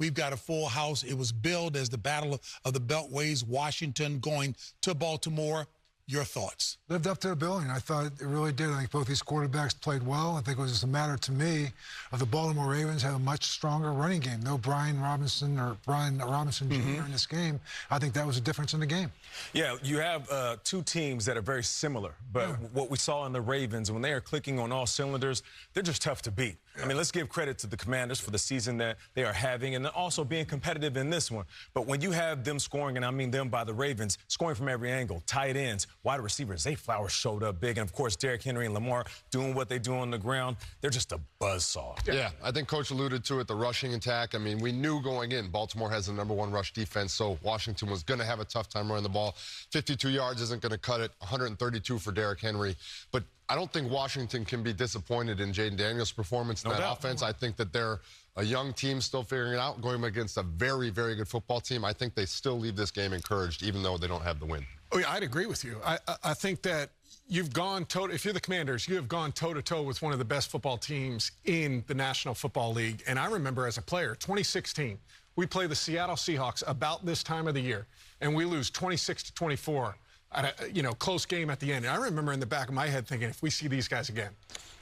We've got a full house. It was billed as the Battle of the Beltways, Washington going to Baltimore. Your thoughts? Lived up to the billing. I thought it really did. I think both these quarterbacks played well. I think it was just a matter to me of the Baltimore Ravens have a much stronger running game. No Brian Robinson Jr. in this game. I think that was a difference in the game. Yeah, you have two teams that are very similar, but what we saw in the Ravens, when they are clicking on all cylinders, they're just tough to beat. I mean, let's give credit to the Commanders for the season that they are having and also being competitive in this one. But when you have them scoring, and I mean them by the Ravens, scoring from every angle, tight ends, wide receivers, Zay Flowers showed up big. And, of course, Derrick Henry and Lamar doing what they do on the ground. They're just a buzzsaw. Yeah, I think Coach alluded to it, the rushing attack. I mean, we knew going in, Baltimore has the #1 rush defense, so Washington was going to have a tough time running the ball. 52 yards isn't going to cut it, 132 for Derrick Henry. But I don't think Washington can be disappointed in Jayden Daniels' performance in that offense. I think that they're a young team still figuring it out, going against a very, very good football team. I think they still leave this game encouraged, even though they don't have the win. Oh, yeah, I'd agree with you. I think that you've gone if you're the Commanders, you have gone toe-to-toe with one of the best football teams in the National Football League. And I remember as a player, 2016, we play the Seattle Seahawks about this time of the year, and we lose 26-24. At a, close game at the end. And I remember in the back of my head thinking, if we see these guys again,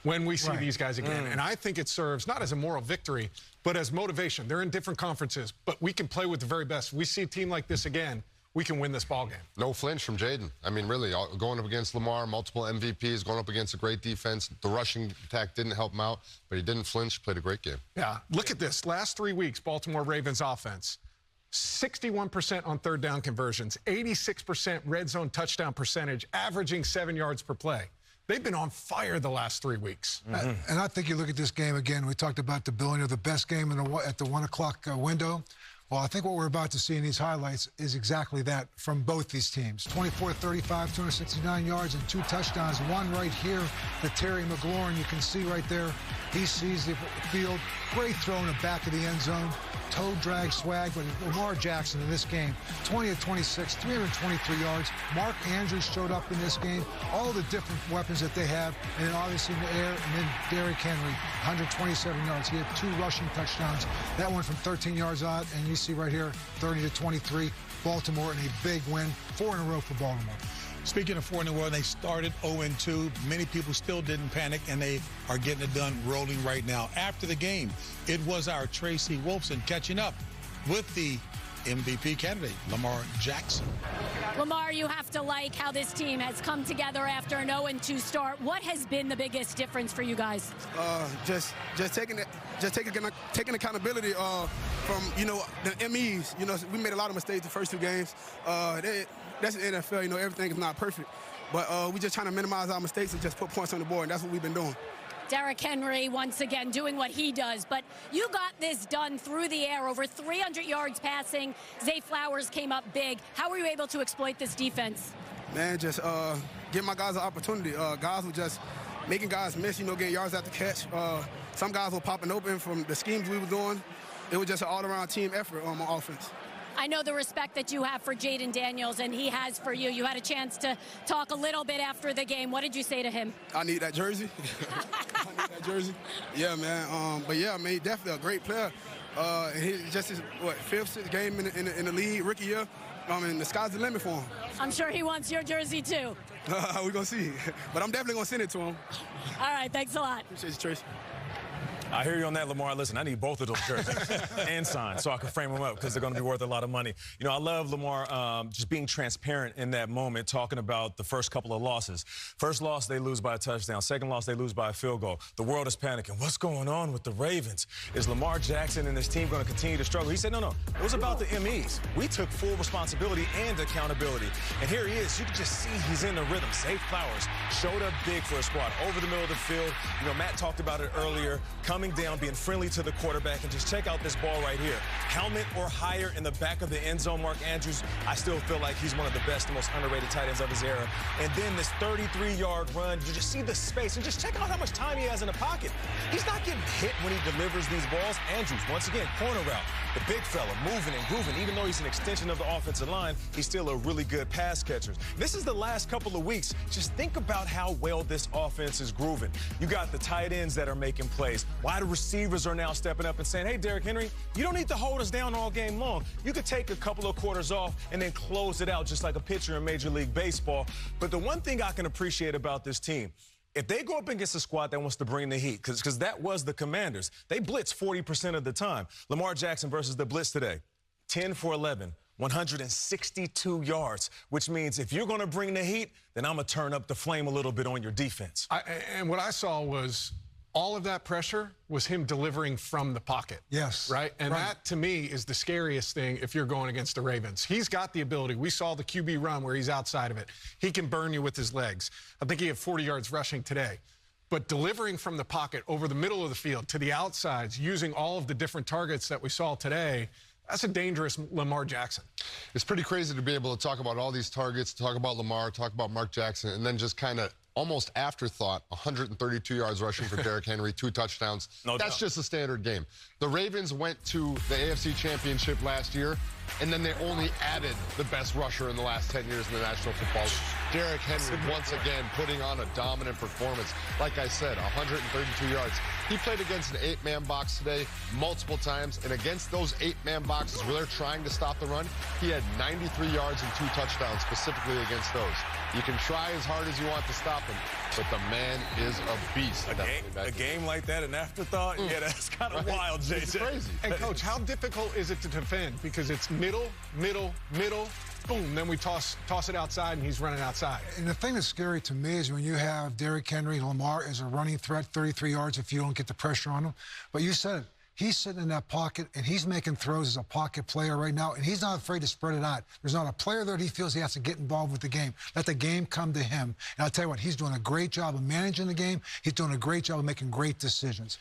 when we see these guys again. And I think it serves not as a moral victory, but as motivation. They're in different conferences, but we can play with the very best. We see a team like this again, we can win this ball game. No flinch from Jayden. I mean, really, going up against Lamar, multiple MVPs, going up against a great defense. The rushing attack didn't help him out, but he didn't flinch, played a great game. Yeah, look at this. Last 3 weeks, Baltimore Ravens offense. 61% on third down conversions, 86% red zone touchdown percentage, averaging 7 yards per play. They've been on fire the last 3 weeks. And I think you look at this game again, we talked about the billing of the best game at the 1 o'clock window. Well, I think what we're about to see in these highlights is exactly that from both these teams. 24-35, 269 yards and 2 touchdowns. One right here to Terry McLaurin. You can see right there, he sees the field. Great throw in the back of the end zone. Toe drag swag, but Lamar Jackson in this game, 20-26, 323 yards. Mark Andrews showed up in this game. All the different weapons that they have, and then obviously in the air, and then Derrick Henry, 127 yards. He had 2 rushing touchdowns. That one from 13 yards out, and you see right here, 30-23, Baltimore, and a big win, 4 in a row for Baltimore. Speaking of 4 in a row, they started 0-2. Many people still didn't panic, and they are getting it done rolling right now. After the game, it was our Tracy Wolfson catching up with the MVP candidate, Lamar Jackson. Lamar, you have to like how this team has come together after an 0-2 start. What has been the biggest difference for you guys? Just taking accountability from the MEs. We made a lot of mistakes the first 2 games. That's the NFL. Everything is not perfect, but we just trying to minimize our mistakes and just put points on the board. And that's what we've been doing. Derrick Henry, once again, doing what he does. But you got this done through the air, over 300 yards passing. Zay Flowers came up big. How were you able to exploit this defense? Man, just give my guys an opportunity. Guys were just making guys miss, getting yards after catch. Some guys were popping open from the schemes we were doing. It was just an all-around team effort on my offense. I know the respect that you have for Jayden Daniels, and he has for you. You had a chance to talk a little bit after the game. What did you say to him? I need that jersey. I need that jersey. Yeah, man. But, yeah, man, definitely a great player. He just his, 5th, 6th game in the league, rookie year. The sky's the limit for him. I'm sure he wants your jersey, too. We're going to see. But I'm definitely going to send it to him. All right, thanks a lot. Appreciate you, Tracy. I hear you on that, Lamar. Listen, I need both of those jerseys and signs so I can frame them up because they're going to be worth a lot of money. I love Lamar just being transparent in that moment, talking about the first couple of losses. First loss, they lose by a touchdown. Second loss, they lose by a field goal. The world is panicking. What's going on with the Ravens? Is Lamar Jackson and his team going to continue to struggle? He said, no. It was about the MEs. We took full responsibility and accountability. And here he is. You can just see he's in the rhythm. Zay Flowers showed up big for a squad over the middle of the field. Matt talked about it earlier. Coming down, being friendly to the quarterback, and just check out this ball right here. Helmet or higher in the back of the end zone. Mark Andrews, I still feel like he's one of the best and most underrated tight ends of his era. And then this 33-yard run, you just see the space, and just check out how much time he has in the pocket. He's not getting hit when he delivers these balls. Andrews, once again, corner route. The big fella, moving and grooving. Even though he's an extension of the offensive line, he's still a really good pass catcher. This is the last couple of weeks. Just think about how well this offense is grooving. You got the tight ends that are making plays. Wide receivers are now stepping up and saying, hey, Derrick Henry, you don't need to hold us down all game long. You could take a couple of quarters off and then close it out just like a pitcher in Major League Baseball. But the one thing I can appreciate about this team, if they go up against a squad that wants to bring the heat, because that was the Commanders, they blitz 40% of the time. Lamar Jackson versus the blitz today, 10 for 11. 162 yards, which means if you're going to bring the heat, then I'm going to turn up the flame a little bit on your defense. And what I saw was all of that pressure was him delivering from the pocket. Yes. Right? And that, to me, is the scariest thing if you're going against the Ravens. He's got the ability. We saw the QB run where he's outside of it. He can burn you with his legs. I think he had 40 yards rushing today. But delivering from the pocket over the middle of the field to the outsides, using all of the different targets that we saw today, that's a dangerous Lamar Jackson. It's pretty crazy to be able to talk about all these targets, talk about Lamar, talk about Mark Jackson, and then just kind of almost afterthought, 132 yards rushing for Derrick Henry, 2 touchdowns. That's just a standard game. The Ravens went to the AFC Championship last year, and then they only added the best rusher in the last 10 years in the National Football League. Derrick Henry, once again, putting on a dominant performance. Like I said, 132 yards. He played against an 8-man box today multiple times, and against those 8-man boxes where they're trying to stop the run, he had 93 yards and 2 touchdowns specifically against those. You can try as hard as you want to stop him, but the man is a beast. A game like that, an afterthought? Yeah, that's kind of wild, JJ. It's crazy. And, Coach, how difficult is it to defend? Because it's middle, middle, middle, boom, then we toss it outside, and he's running outside. And the thing that's scary to me is when you have Derrick Henry, Lamar as a running threat, 33 yards if you don't get the pressure on him. But you said it. He's sitting in that pocket, and he's making throws as a pocket player right now, and he's not afraid to spread it out. There's not a player there that he feels he has to get involved with the game. Let the game come to him. And I'll tell you what, he's doing a great job of managing the game. He's doing a great job of making great decisions.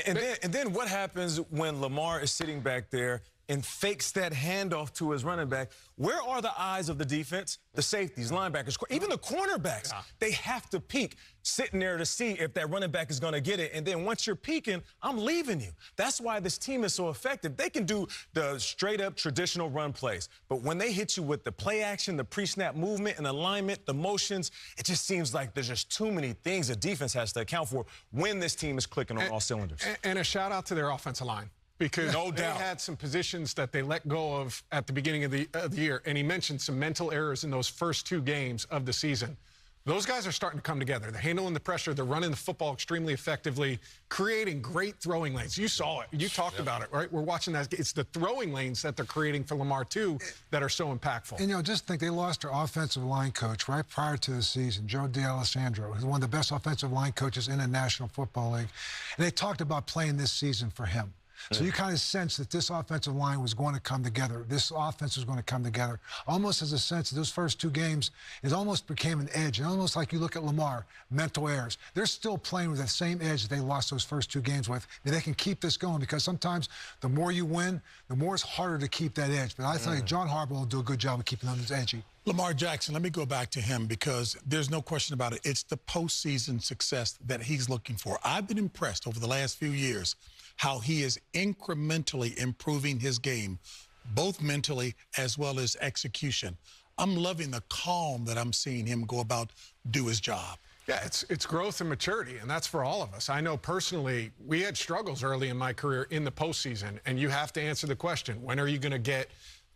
And then what happens when Lamar is sitting back there and fakes that handoff to his running back? Where are the eyes of the defense? The safeties, linebackers, even the cornerbacks. Yeah. They have to peek, sitting there to see if that running back is going to get it. And then once you're peeking, I'm leaving you. That's why this team is so effective. They can do the straight-up traditional run plays. But when they hit you with the play action, the pre-snap movement and alignment, the motions, it just seems like there's just too many things a defense has to account for when this team is clicking on all cylinders. And a shout-out to their offensive line. Because they had some positions that they let go of at the beginning of the year. And he mentioned some mental errors in those first 2 games of the season. Those guys are starting to come together. They're handling the pressure. They're running the football extremely effectively, creating great throwing lanes. You saw it. You talked about it, right? We're watching that. It's the throwing lanes that they're creating for Lamar, too, that are so impactful. And, just think they lost their offensive line coach right prior to the season, Joe D'Alessandro, who's one of the best offensive line coaches in the National Football League. And they talked about playing this season for him. So you kind of sense that this offensive line was going to come together. This offense was going to come together. Almost as a sense that those first 2 games, it almost became an edge. And almost like you look at Lamar, mental errors. They're still playing with that same edge that they lost those first 2 games with. And they can keep this going because sometimes the more you win, the more it's harder to keep that edge. But I tell you, John Harbaugh will do a good job of keeping them edgy. Lamar Jackson, let me go back to him because there's no question about it. It's the postseason success that he's looking for. I've been impressed over the last few years how he is incrementally improving his game, both mentally as well as execution. I'm loving the calm that I'm seeing him go about do his job. Yeah, it's growth and maturity, and that's for all of us. I know personally we had struggles early in my career in the postseason, and you have to answer the question, when are you going to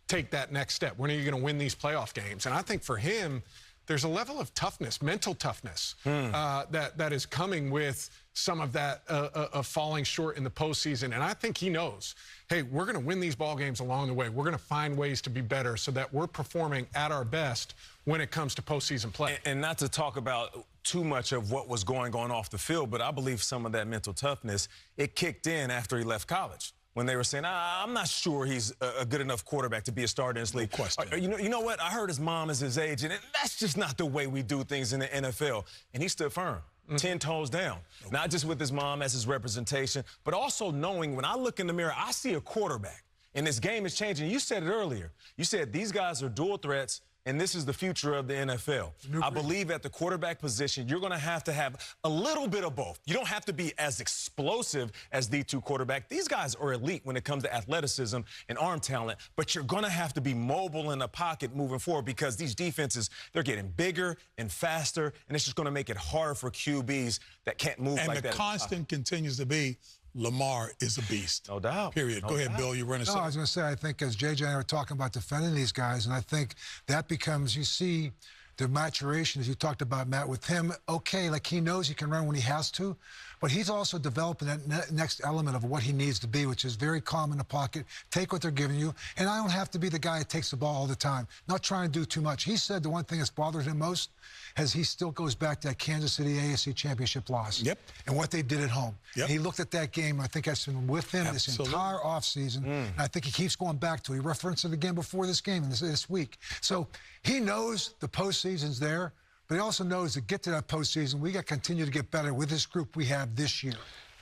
take that next step? When are you going to win these playoff games? And I think for him, there's a level of toughness, mental toughness, that is coming with some of that of falling short in the postseason. And I think he knows, hey, we're going to win these ball games along the way. We're going to find ways to be better so that we're performing at our best when it comes to postseason play. And not to talk about too much of what was going on off the field, but I believe some of that mental toughness, it kicked in after he left college. When they were saying, I'm not sure he's a good enough quarterback to be a starter in this league. You know what? I heard his mom is his age, and that's just not the way we do things in the NFL. And he stood firm, 10 toes down. Not just with his mom as his representation, but also knowing when I look in the mirror, I see a quarterback. And this game is changing. You said it earlier. You said these guys are dual threats, and this is the future of the NFL. I believe at the quarterback position, you're going to have a little bit of both. You don't have to be as explosive as the 2 quarterback. These guys are elite when it comes to athleticism and arm talent, but you're going to have to be mobile in the pocket moving forward because these defenses, they're getting bigger and faster, and it's just going to make it harder for QBs that can't move like that. And the constant continues to be, Lamar is a beast. No doubt. Period. No Go ahead, doubt. Bill. You run a No, I was going to say, I think as JJ and I were talking about defending these guys, and I think that becomes, you see the maturation, as you talked about, Matt, with him, okay, like he knows he can run when he has to, but he's also developing that next element of what he needs to be, which is very calm in the pocket, take what they're giving you, and I don't have to be the guy that takes the ball all the time, not trying to do too much. He said the one thing that's bothered him most is he still goes back to that Kansas City AFC Championship loss. Yep. And what they did at home. Yep. And he looked at that game, I think that's been with him this entire offseason, and I think he keeps going back to it. He referenced it again before this game and this week. So he knows the postseason's there, but he also knows to get to that postseason, we got to continue to get better with this group we have this year.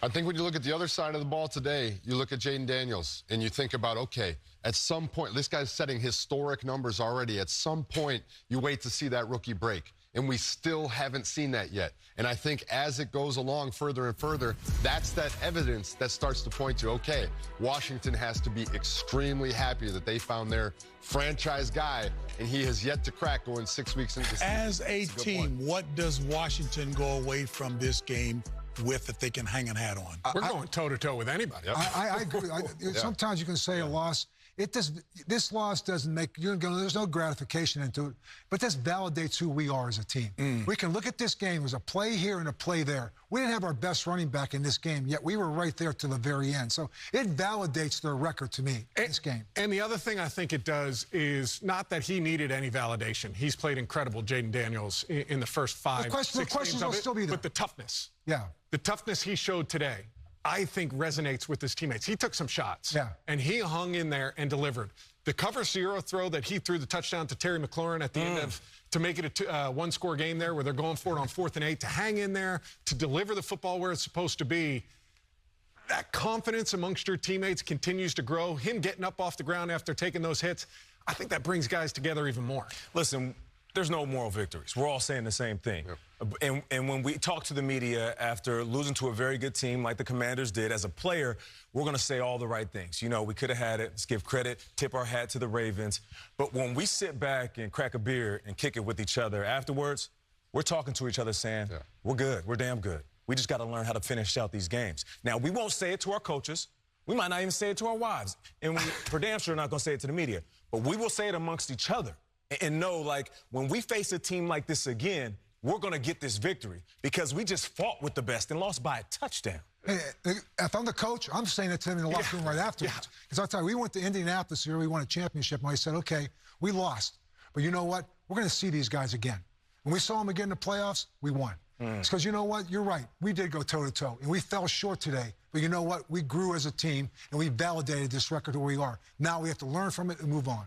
I think when you look at the other side of the ball today, you look at Jayden Daniels, and you think about, okay, at some point, this guy's setting historic numbers already. At some point, you wait to see that rookie break. And we still haven't seen that yet. And I think as it goes along further and further, that's that evidence that starts to point to, okay, Washington has to be extremely happy that they found their franchise guy, and he has yet to crack going 6 weeks into the season. As a team, what does Washington go away from this game with that they can hang a hat on? We're going toe-to-toe with anybody. Yep. I agree. Sometimes you can say a loss. This loss doesn't make there's no gratification into it, but this validates who we are as a team. We can look at this game. There's a play here and a play there. We didn't have our best running back in this game, yet we were right there to the very end. So it validates their record to me, this game. And the other thing I think it does is not that he needed any validation. He's played incredible, Jayden Daniels, in the first 5, 6 games of it, still be there. but the toughness. Yeah. The toughness he showed today, I think, resonates with his teammates. He took some shots. Yeah. And he hung in there and delivered. The cover zero throw that he threw the touchdown to Terry McLaurin at the end of, to make it a one-score game there where they're going for it on 4th and 8, to hang in there, to deliver the football where it's supposed to be. That confidence amongst your teammates continues to grow. Him getting up off the ground after taking those hits, I think that brings guys together even more. Listen, there's no moral victories. We're all saying the same thing. Yep. And when we talk to the media after losing to a very good team like the Commanders did, as a player, we're going to say all the right things. You know, we could have had it. Let's give credit, tip our hat to the Ravens. But when we sit back and crack a beer and kick it with each other afterwards, we're talking to each other saying, we're good. We're damn good. We just got to learn how to finish out these games. Now, we won't say it to our coaches. We might not even say it to our wives. And we, for damn sure, not going to say it to the media. But we will say it amongst each other. And know, like, when we face a team like this again, we're going to get this victory because we just fought with the best and lost by a touchdown. Hey, if I'm the coach, I'm saying it to him in the locker room right afterwards. Because I'll tell you, we went to Indianapolis here, we won a championship, and I said, okay, we lost. But you know what? We're going to see these guys again. When we saw them again in the playoffs, we won. It's because you know what? You're right. We did go toe-to-toe, and we fell short today. But you know what? We grew as a team, and we validated this record where we are. Now we have to learn from it and move on.